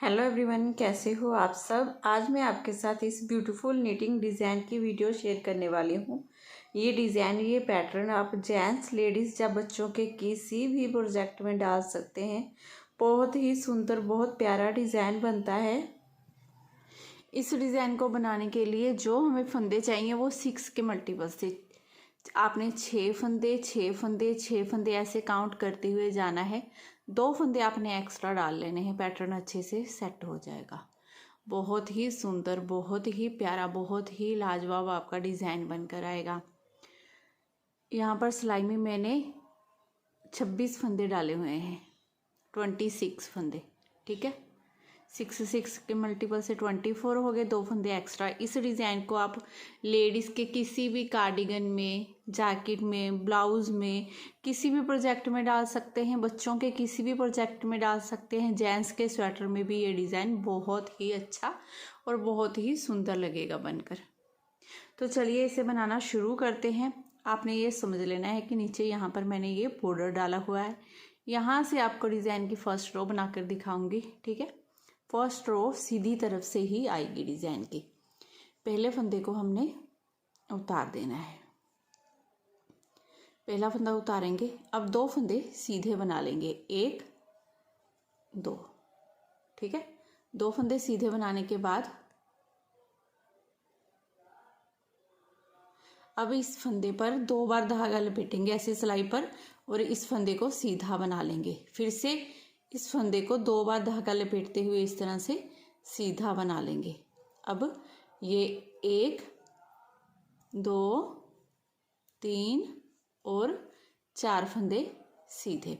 Hello everyone, कैसे हो आप सब। आज मैं आपके साथ इस ब्यूटीफुल निटिंग डिज़ाइन की वीडियो शेयर करने वाली हूँ। ये डिज़ाइन, ये पैटर्न आप जेंट्स, लेडीज़ या बच्चों के किसी भी प्रोजेक्ट में डाल सकते हैं। बहुत ही सुंदर, बहुत प्यारा डिज़ाइन बनता है। इस डिज़ाइन को बनाने के लिए जो हमें फंदे चाहिए वो 6 के मल्टीपल से आपने 6 फंदे 6 फंदे 6 फंदे ऐसे काउंट करते हुए जाना है। 2 फंदे आपने एक्स्ट्रा डाल लेने हैं, पैटर्न अच्छे से सेट हो जाएगा। बहुत ही सुंदर, बहुत ही प्यारा, बहुत ही लाजवाब आपका डिज़ाइन बनकर आएगा। यहाँ पर सिलाई में मैंने 26 फंदे डाले हुए हैं, 26 फंदे, ठीक है। 6 के मल्टीपल से 24 हो गए, 2 फंदे एक्स्ट्रा। इस डिज़ाइन को आप लेडीज़ के किसी भी कार्डिगन में, जैकेट में, ब्लाउज़ में, किसी भी प्रोजेक्ट में डाल सकते हैं। बच्चों के किसी भी प्रोजेक्ट में डाल सकते हैं। जेंट्स के स्वेटर में भी ये डिज़ाइन बहुत ही अच्छा और बहुत ही सुंदर लगेगा बनकर। तो चलिए इसे बनाना शुरू करते हैं। आपने ये समझ लेना है कि नीचे यहाँ पर मैंने ये बॉर्डर डाला हुआ है। यहाँ से आपको डिज़ाइन की फर्स्ट रो बनाकर दिखाऊंगी, ठीक है। फर्स्ट रो सीधी तरफ से ही आएगी डिज़ाइन की। पहले फंदे को हमने उतार देना है। पहला फंदा उतारेंगे। अब 2 फंदे सीधे बना लेंगे, 1 2, ठीक है। 2 फंदे सीधे बनाने के बाद अब इस फंदे पर 2 बार धागा लपेटेंगे ऐसे सिलाई पर, और इस फंदे को सीधा बना लेंगे। फिर से इस फंदे को 2 बार धागा लपेटते हुए इस तरह से सीधा बना लेंगे। अब ये 1 2 3 और 4 फंदे सीधे।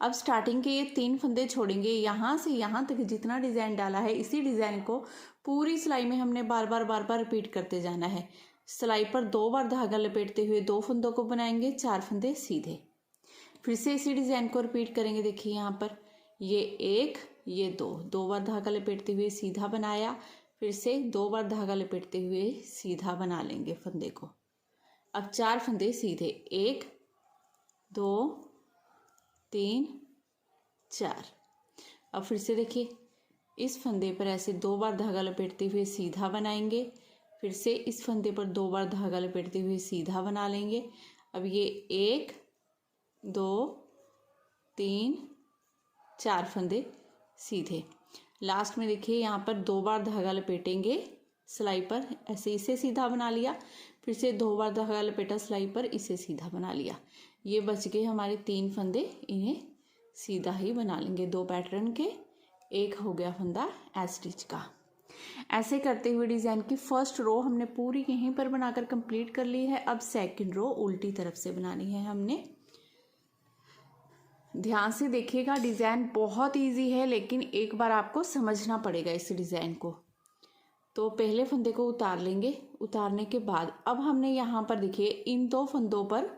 अब स्टार्टिंग के ये 3 फंदे छोड़ेंगे। यहाँ से यहाँ तक जितना डिज़ाइन डाला है, इसी डिज़ाइन को पूरी सिलाई में हमने बार बार रिपीट करते जाना है। सिलाई पर 2 बार धागा लपेटते हुए 2 फंदों को बनाएंगे, 4 फंदे सीधे। फिर से इसी डिज़ाइन को रिपीट करेंगे। देखिए यहाँ पर ये 1 ये 2 बार धागा लपेटते हुए सीधा बनाया, फिर से 2 बार धागा लपेटते हुए सीधा बना लेंगे फंदे को। अब 4 फंदे सीधे, 1 2 3 4। अब फिर से देखिए इस फंदे पर ऐसे 2 बार धागा लपेटते हुए सीधा बनाएंगे, फिर से इस फंदे पर 2 बार धागा लपेटते हुए सीधा बना लेंगे। अब ये 1 2 3 4 फंदे सीधे। लास्ट में देखिए यहाँ पर 2 बार धागा लपेटेंगे सिलाई पर, ऐसे इसे सीधा बना लिया, फिर से 2 बार धागा लपेटा सिलाई पर, इसे सीधा बना लिया। ये बच गए हमारे 3 फंदे, इन्हें सीधा ही बना लेंगे। 2 पैटर्न के, 1 हो गया फंदा स्टिच का। ऐसे करते हुए डिज़ाइन की फर्स्ट रो हमने पूरी यहीं पर बनाकर कंप्लीट कर ली है। अब सेकंड रो उल्टी तरफ से बनानी है हमने। ध्यान से देखिएगा, डिज़ाइन बहुत इजी है, लेकिन एक बार आपको समझना पड़ेगा इस डिज़ाइन को। तो पहले फंदे को उतार लेंगे। उतारने के बाद अब हमने यहाँ पर देखिए इन 2 फंदों पर,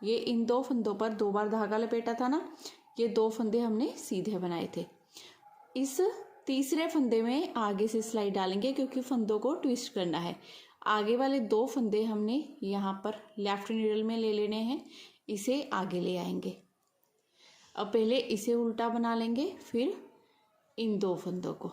ये इन 2 फंदों पर 2 बार धागा लपेटा था ना, ये 2 फंदे हमने सीधे बनाए थे। इस तीसरे फंदे में आगे से सिलाई डालेंगे, क्योंकि फंदों को ट्विस्ट करना है। आगे वाले 2 फंदे हमने यहाँ पर लेफ्ट नीडल में ले लेने हैं, इसे आगे ले आएंगे। अब पहले इसे उल्टा बना लेंगे, फिर इन 2 फंदों को,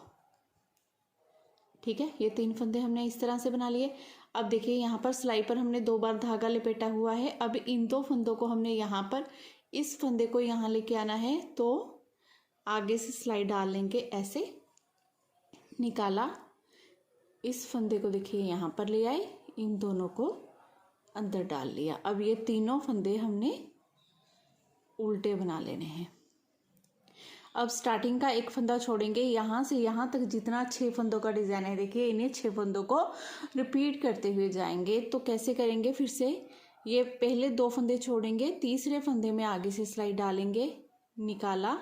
ठीक है। ये 3 फंदे हमने इस तरह से बना लिए। अब देखिए यहाँ पर सिलाई पर हमने 2 बार धागा लपेटा हुआ है। अब इन 2 फंदों को हमने यहाँ पर, इस फंदे को यहाँ लेके आना है, तो आगे से सिलाई डाल लेंगे, ऐसे निकाला, इस फंदे को देखिए यहाँ पर ले आए, इन दोनों को अंदर डाल लिया। अब ये तीनों फंदे हमने उल्टे बना लेने हैं। अब स्टार्टिंग का 1 फंदा छोड़ेंगे। यहाँ से यहाँ तक जितना 6 फंदों का डिज़ाइन है, देखिए इन्हें 6 फंदों को रिपीट करते हुए जाएंगे। तो कैसे करेंगे, फिर से ये पहले 2 फंदे छोड़ेंगे, तीसरे फंदे में आगे से सिलाई डालेंगे, निकाला।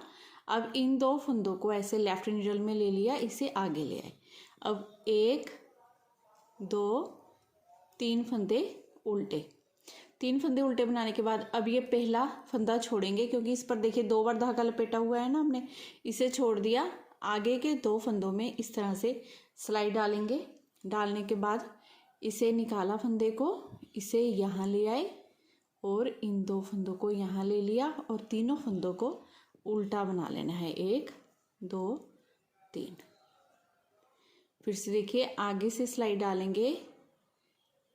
अब इन 2 फंदों को ऐसे लेफ्ट नीडल में ले लिया, इसे आगे ले आए। अब 1 2 3 फंदे उल्टे। 3 फंदे उल्टे बनाने के बाद अब ये पहला फंदा छोड़ेंगे, क्योंकि इस पर देखिए 2 बार धागा लपेटा हुआ है ना हमने, इसे छोड़ दिया। आगे के 2 फंदों में इस तरह से सिलाई डालेंगे। डालने के बाद इसे निकाला फंदे को, इसे यहाँ ले आए और इन 2 फंदों को यहाँ ले लिया और तीनों फंदों को उल्टा बना लेना है, 1 2 3। फिर से देखिए आगे से सिलाई डालेंगे,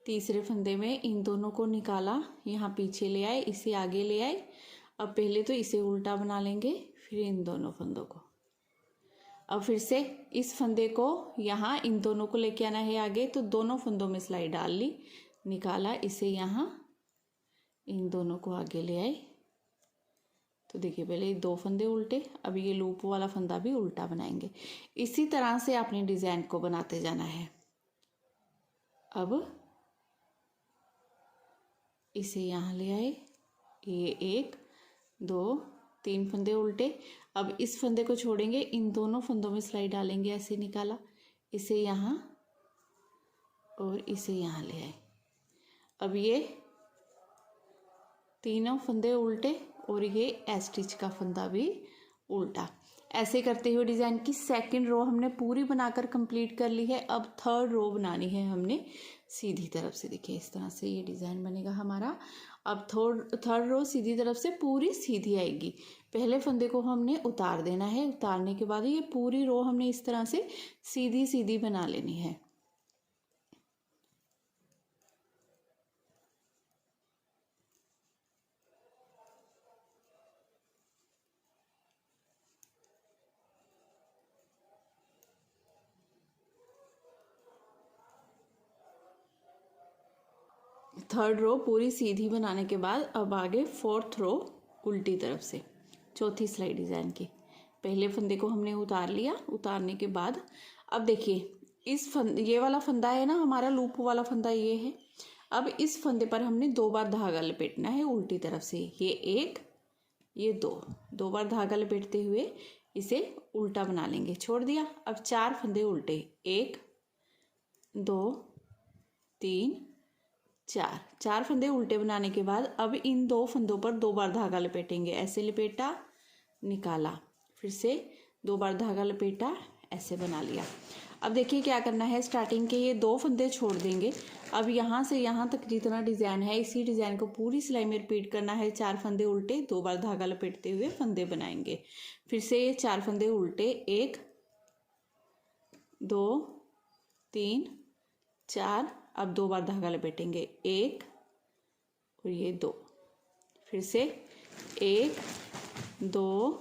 तीसरे फंदे में इन दोनों को निकाला, यहाँ पीछे ले आए, इसे आगे ले आए। अब पहले तो इसे उल्टा बना लेंगे, फिर इन दोनों फंदों को। अब फिर से इस फंदे को यहाँ इन दोनों को लेके आना है आगे, तो दोनों फंदों में सिलाई डाल ली, निकाला, इसे यहाँ इन दोनों को आगे ले आए। तो देखिए पहले 2 फंदे उल्टे, अब ये लूप वाला फंदा भी उल्टा बनाएंगे। इसी तरह से अपने डिजाइन को बनाते जाना है। अब इसे यहाँ ले आए, ये 1 2 3 फंदे उल्टे। अब इस फंदे को छोड़ेंगे, इन दोनों फंदों में सिलाई डालेंगे, ऐसे निकाला, इसे यहाँ और इसे यहाँ ले आए। अब ये तीनों फंदे उल्टे और ये एस्टिच का फंदा भी उल्टा। ऐसे करते हुए डिज़ाइन की सेकंड रो हमने पूरी बनाकर कंप्लीट कर ली है। अब थर्ड रो बनानी है हमने सीधी तरफ से। देखिए इस तरह से ये डिज़ाइन बनेगा हमारा। अब थर्ड रो सीधी तरफ से पूरी सीधी आएगी। पहले फंदे को हमने उतार देना है, उतारने के बाद ये पूरी रो हमने इस तरह से सीधी सीधी बना लेनी है। थर्ड रो पूरी सीधी बनाने के बाद अब आगे फोर्थ रो उल्टी तरफ से, चौथी सिलाई डिज़ाइन की। पहले फंदे को हमने उतार लिया, उतारने के बाद अब देखिए ये वाला फंदा है ना हमारा, लूप वाला फंदा ये है। अब इस फंदे पर हमने 2 बार धागा लपेटना है उल्टी तरफ से। ये 1 ये 2 बार धागा लपेटते हुए इसे उल्टा बना लेंगे, छोड़ दिया। अब 4 फंदे उल्टे, 1 2 3 4 फंदे उल्टे बनाने के बाद अब इन 2 फंदों पर 2 बार धागा लपेटेंगे। ऐसे लपेटा, निकाला, फिर से 2 बार धागा लपेटा, ऐसे बना लिया। अब देखिए क्या करना है, स्टार्टिंग के ये 2 फंदे छोड़ देंगे। अब यहाँ से यहाँ तक जितना डिज़ाइन है इसी डिज़ाइन को पूरी सिलाई में रिपीट करना है। 4 फंदे उल्टे, 2 बार धागा लपेटते हुए फंदे बनाएंगे। फिर से ये 4 फंदे उल्टे, 1 2 3 4, अब 2 बार धागा लपेटेंगे, 1 और ये 2, फिर से 1 2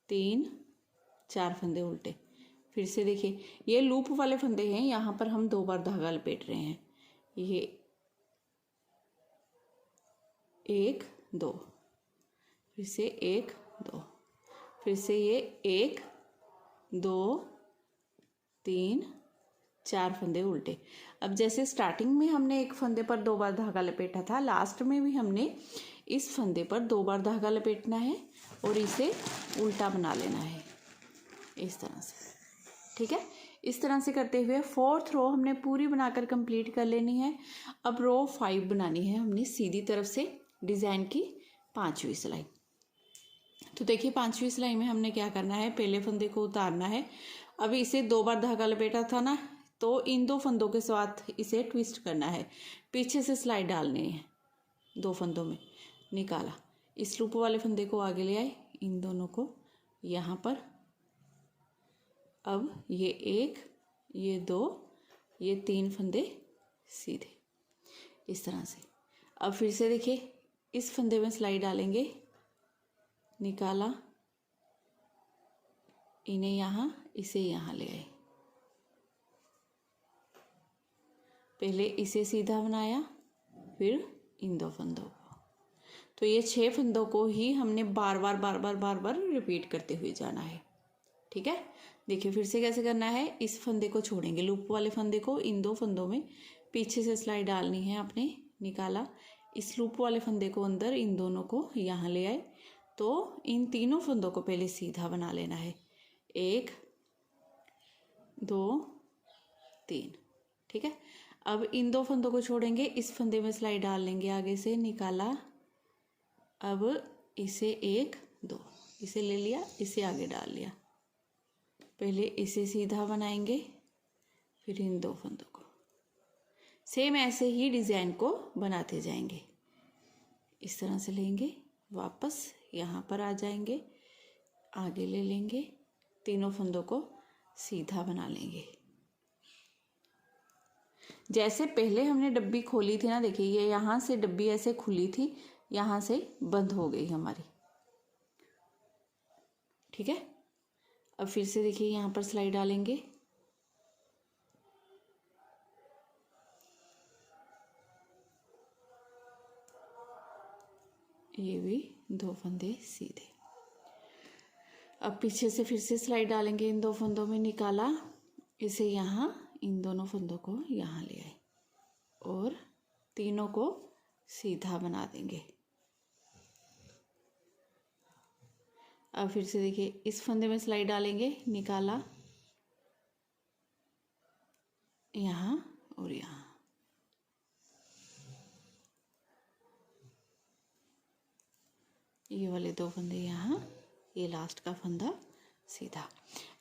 3 4 फंदे उल्टे। फिर से देखिए ये लूप वाले फंदे हैं, यहाँ पर हम 2 बार धागा लपेट रहे हैं। ये 1 2, फिर से 1 2, फिर से ये 1 2 3 4 फंदे उल्टे। अब जैसे स्टार्टिंग में हमने एक फंदे पर 2 बार धागा लपेटा था, लास्ट में भी हमने इस फंदे पर 2 बार धागा लपेटना है और इसे उल्टा बना लेना है इस तरह से। ठीक है, इस तरह से करते हुए फोर्थ रो हमने पूरी बनाकर कंप्लीट कर लेनी है। अब रो 5 बनानी है हमने सीधी तरफ से डिज़ाइन की 5वीं सिलाई। तो देखिए 5वीं सिलाई में हमने क्या करना है, पहले फंदे को उतारना है। अब इसे 2 बार धागा लपेटा था ना, तो इन 2 फंदों के साथ इसे ट्विस्ट करना है, पीछे से सिलाई डालनी है 2 फंदों में, निकाला, इस लूप वाले फंदे को आगे ले आए, इन दोनों को यहाँ पर। अब ये 1 ये 2 ये 3 फंदे सीधे इस तरह से। अब फिर से देखिए इस फंदे में सिलाई डालेंगे, निकाला, इन्हें यहाँ इसे यहाँ ले आए, पहले इसे सीधा बनाया, फिर इन 2 फंदों को। तो ये 6 फंदों को ही हमने बार बार रिपीट करते हुए जाना है। ठीक है, देखिए फिर से कैसे करना है, इस फंदे को छोड़ेंगे, लूप वाले फंदे को इन 2 फंदों में पीछे से सिलाई डालनी है आपने, निकाला, इस लूप वाले फंदे को अंदर, इन दोनों को यहाँ ले आए। तो इन तीनों फंदों को पहले सीधा बना लेना है, 1 2 3। ठीक है, अब इन 2 फंदों को छोड़ेंगे, इस फंदे में सिलाई डाल लेंगे आगे से, निकाला, अब इसे 1 2 इसे ले लिया, इसे आगे डाल लिया, पहले इसे सीधा बनाएंगे, फिर इन 2 फंदों को। सेम ऐसे ही डिज़ाइन को बनाते जाएंगे। इस तरह से लेंगे, वापस यहाँ पर आ जाएंगे, आगे ले लेंगे, तीनों फंदों को सीधा बना लेंगे। जैसे पहले हमने डब्बी खोली थी ना, देखिए ये यहाँ से डब्बी ऐसे खुली थी, यहाँ से बंद हो गई हमारी। ठीक है, अब फिर से देखिए यहाँ पर सिलाई डालेंगे, ये भी 2 फंदे सीधे। अब पीछे से फिर से सिलाई डालेंगे, इन 2 फंदों में निकाला, इसे यहाँ इन दोनों फंदों को यहाँ ले आए और तीनों को सीधा बना देंगे। अब फिर से देखिए इस फंदे में सिलाई डालेंगे, निकाला, यहाँ और यहाँ, ये वाले 2 फंदे यहाँ, ये लास्ट का फंदा सीधा।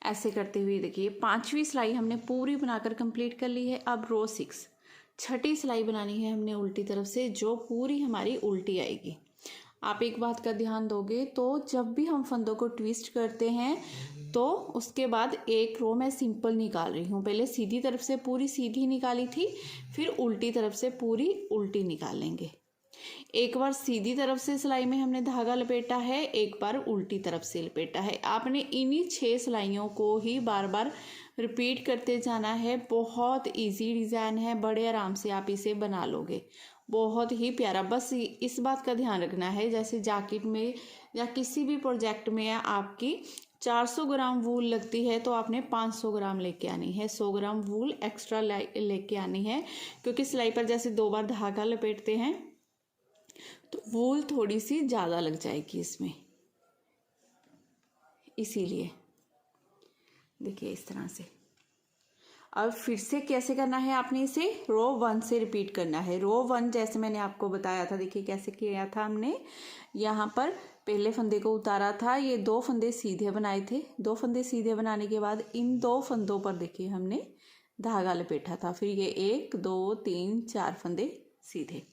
ऐसे करते हुए देखिए 5वीं सिलाई हमने पूरी बनाकर कंप्लीट कर ली है। अब रो 6 छठी सिलाई बनानी है हमने उल्टी तरफ से, जो पूरी हमारी उल्टी आएगी। आप एक बात का ध्यान दोगे तो जब भी हम फंदों को ट्विस्ट करते हैं तो उसके बाद एक रो मैं सिंपल निकाल रही हूँ। पहले सीधी तरफ से पूरी सीधी निकाली थी, फिर उल्टी तरफ से पूरी उल्टी निकाल लेंगे। एक बार सीधी तरफ से सिलाई में हमने धागा लपेटा है, एक बार उल्टी तरफ से लपेटा है। आपने इन्हीं 6 सिलाइयों को ही बार बार रिपीट करते जाना है। बहुत इजी डिज़ाइन है, बड़े आराम से आप इसे बना लोगे, बहुत ही प्यारा। बस इस बात का ध्यान रखना है, जैसे जैकेट में या किसी भी प्रोजेक्ट में आपकी 400 ग्राम वूल लगती है तो आपने 500 ग्राम लेके आनी है, 100 ग्राम वूल एक्स्ट्रा लेके आनी है, क्योंकि सिलाई पर जैसे 2 बार धागा लपेटते हैं तो वूल थोड़ी सी ज़्यादा लग जाएगी इसमें, इसीलिए देखिए इस तरह से। अब फिर से कैसे करना है, आपने इसे रो 1 से रिपीट करना है। रो 1 जैसे मैंने आपको बताया था, देखिए कैसे किया था हमने। यहाँ पर पहले फंदे को उतारा था, ये 2 फंदे सीधे बनाए थे। 2 फंदे सीधे बनाने के बाद इन 2 फंदों पर देखिए हमने धागा लपेटा था, फिर ये 1 2 3 4 फंदे सीधे।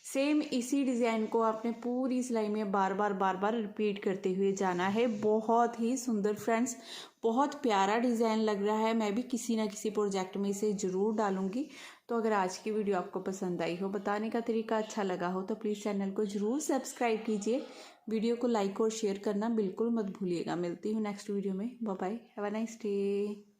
सेम इसी डिज़ाइन को आपने पूरी सिलाई में बार बार रिपीट करते हुए जाना है। बहुत ही सुंदर फ्रेंड्स, बहुत प्यारा डिज़ाइन लग रहा है। मैं भी किसी ना किसी प्रोजेक्ट में इसे ज़रूर डालूंगी। तो अगर आज की वीडियो आपको पसंद आई हो, बताने का तरीका अच्छा लगा हो, तो प्लीज़ चैनल को ज़रूर सब्सक्राइब कीजिए। वीडियो को लाइक और शेयर करना बिल्कुल मत भूलिएगा। मिलती हूँ नेक्स्ट वीडियो में। Bye bye, have a nice day.